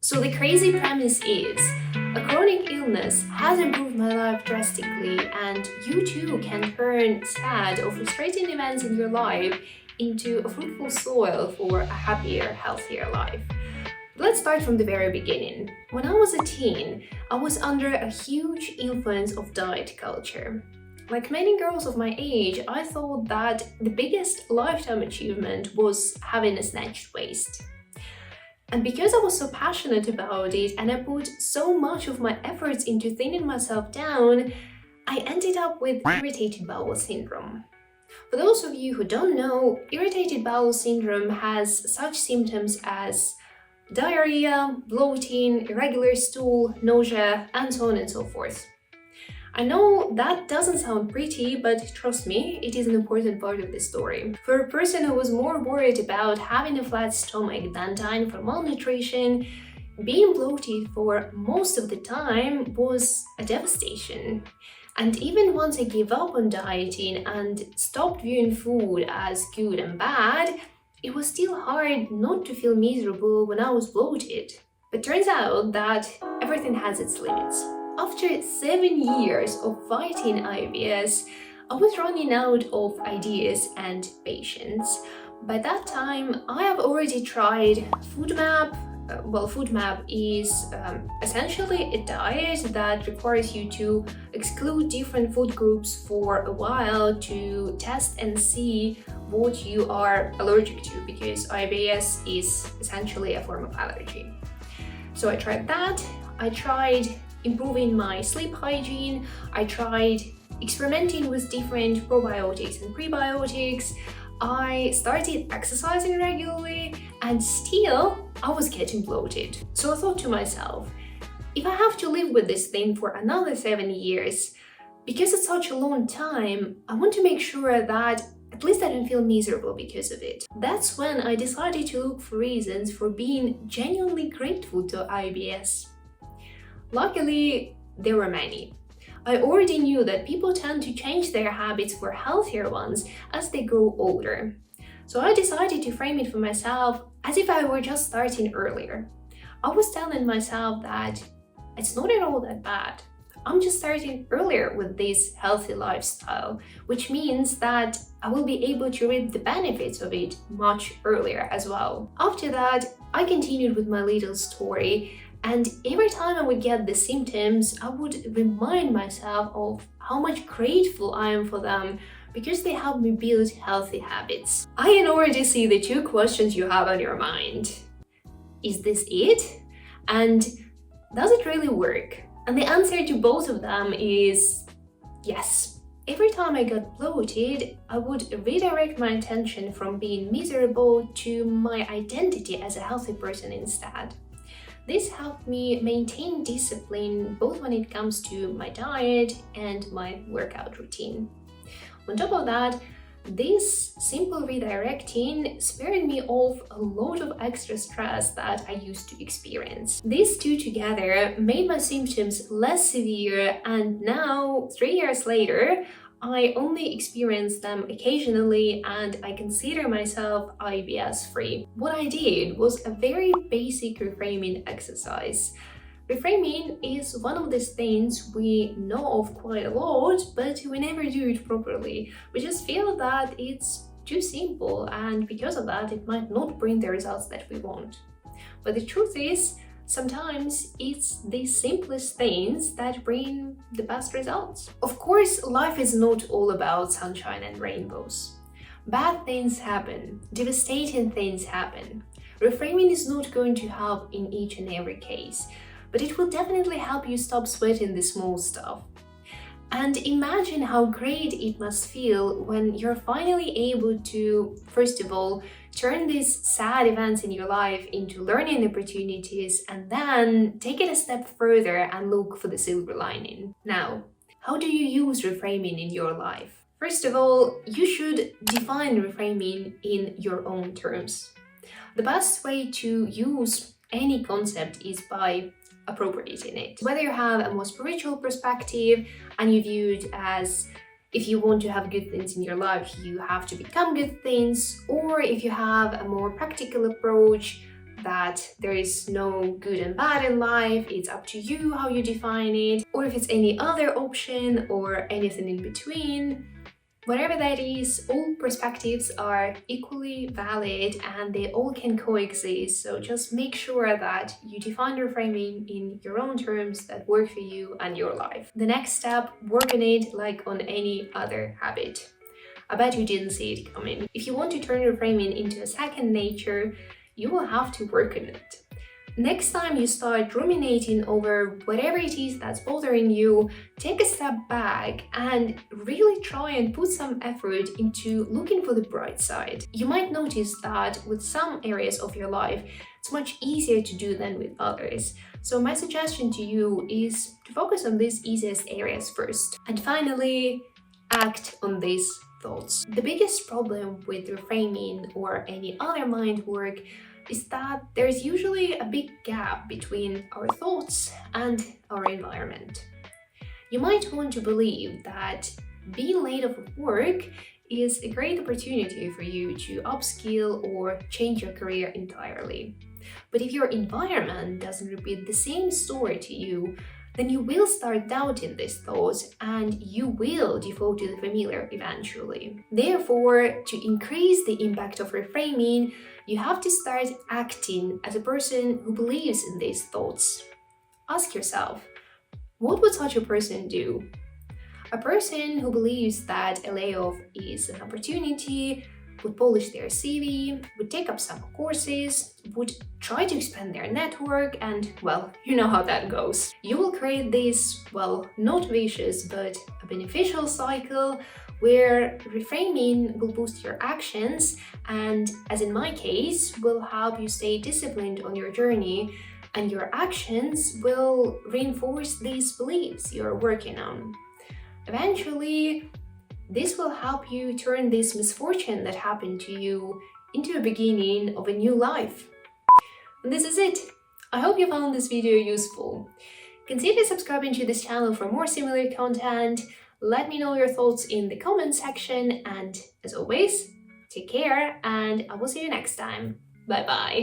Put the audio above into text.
So the crazy premise is, a chronic illness has improved my life drastically, and you too can turn sad or frustrating events in your life into a fruitful soil for a happier, healthier life. Let's start from the very beginning. When I was a teen, I was under a huge influence of diet culture. Like many girls of my age, I thought that the biggest lifetime achievement was having a snatched waist. And because I was so passionate about it and I put so much of my efforts into thinning myself down, I ended up with irritated bowel syndrome. For those of you who don't know, irritated bowel syndrome has such symptoms as diarrhea, bloating, irregular stool, nausea, and so on and so forth. I know that doesn't sound pretty, but trust me, it is an important part of the story. For a person who was more worried about having a flat stomach than dying from malnutrition, being bloated for most of the time was a devastation. And even once I gave up on dieting and stopped viewing food as good and bad, it was still hard not to feel miserable when I was bloated. But turns out that everything has its limits. After 7 years of fighting IBS, I was running out of ideas and patience. By that time, I have already tried FoodMap. FoodMap is essentially a diet that requires you to exclude different food groups for a while to test and see what you are allergic to, because IBS is essentially a form of allergy. So I tried that. I tried improving my sleep hygiene. I tried experimenting with different probiotics and prebiotics. I started exercising regularly, and still I was getting bloated. So I thought to myself, if I have to live with this thing for another 7 years, because it's such a long time, I want to make sure that at least I don't feel miserable because of it. That's when I decided to look for reasons for being genuinely grateful to IBS. Luckily, there were many. I already knew that people tend to change their habits for healthier ones as they grow older. So I decided to frame it for myself as if I were just starting earlier. I was telling myself that it's not at all that bad. I'm just starting earlier with this healthy lifestyle, which means that I will be able to reap the benefits of it much earlier as well. After that, I continued with my little story, and every time I would get the symptoms, I would remind myself of how much grateful I am for them, because they help me build healthy habits. I can already see the two questions you have on your mind. Is this it? And does it really work? And the answer to both of them is yes. Every time I got bloated, I would redirect my attention from being miserable to my identity as a healthy person instead. This helped me maintain discipline both when it comes to my diet and my workout routine. On top of that, this simple redirecting spared me of a lot of extra stress that I used to experience. These two together made my symptoms less severe, and now, 3 years later, I only experience them occasionally and I consider myself IBS free. What I did was a very basic reframing exercise. Reframing is one of these things we know of quite a lot, but we never do it properly. We just feel that it's too simple, and because of that, it might not bring the results that we want. But the truth is, sometimes it's the simplest things that bring the best results. Of course, life is not all about sunshine and rainbows. Bad things happen, devastating things happen. Reframing is not going to help in each and every case, but it will definitely help you stop sweating the small stuff. And imagine how great it must feel when you're finally able to, first of all, turn these sad events in your life into learning opportunities, and then take it a step further and look for the silver lining. Now, how do you use reframing in your life? First of all, you should define reframing in your own terms. The best way to use any concept is by appropriating it. Whether you have a more spiritual perspective and you view it as if you want to have good things in your life, you have to become good things, or if you have a more practical approach, that there is no good and bad in life, it's up to you how you define it, or if it's any other option or anything in between. Whatever that is, all perspectives are equally valid and they all can coexist, so just make sure that you define your framing in your own terms that work for you and your life. The next step, work on it like on any other habit. I bet you didn't see it coming. If you want to turn your framing into a second nature, you will have to work on it. Next time you start ruminating over whatever it is that's bothering you, take a step back and really try and put some effort into looking for the bright side. You might notice that with some areas of your life, it's much easier to do than with others. So my suggestion to you is to focus on these easiest areas first. And finally, act on these thoughts. The biggest problem with reframing or any other mind work is that there's usually a big gap between our thoughts and our environment. You might want to believe that being laid off of work is a great opportunity for you to upskill or change your career entirely. But if your environment doesn't repeat the same story to you, then you will start doubting these thoughts and you will default to the familiar eventually. Therefore, to increase the impact of reframing, you have to start acting as a person who believes in these thoughts. Ask yourself, what would such a person do? A person who believes that a layoff is an opportunity would polish their CV, would take up some courses, would try to expand their network, and well, you know how that goes. You will create this, well, not vicious, but a beneficial cycle where reframing will boost your actions and, as in my case, will help you stay disciplined on your journey, and your actions will reinforce these beliefs you're working on. Eventually, this will help you turn this misfortune that happened to you into a beginning of a new life. And this is it. I hope you found this video useful. Consider subscribing to this channel for more similar content. Let me know your thoughts in the comment section, and as always, take care and I will see you next time. Bye bye.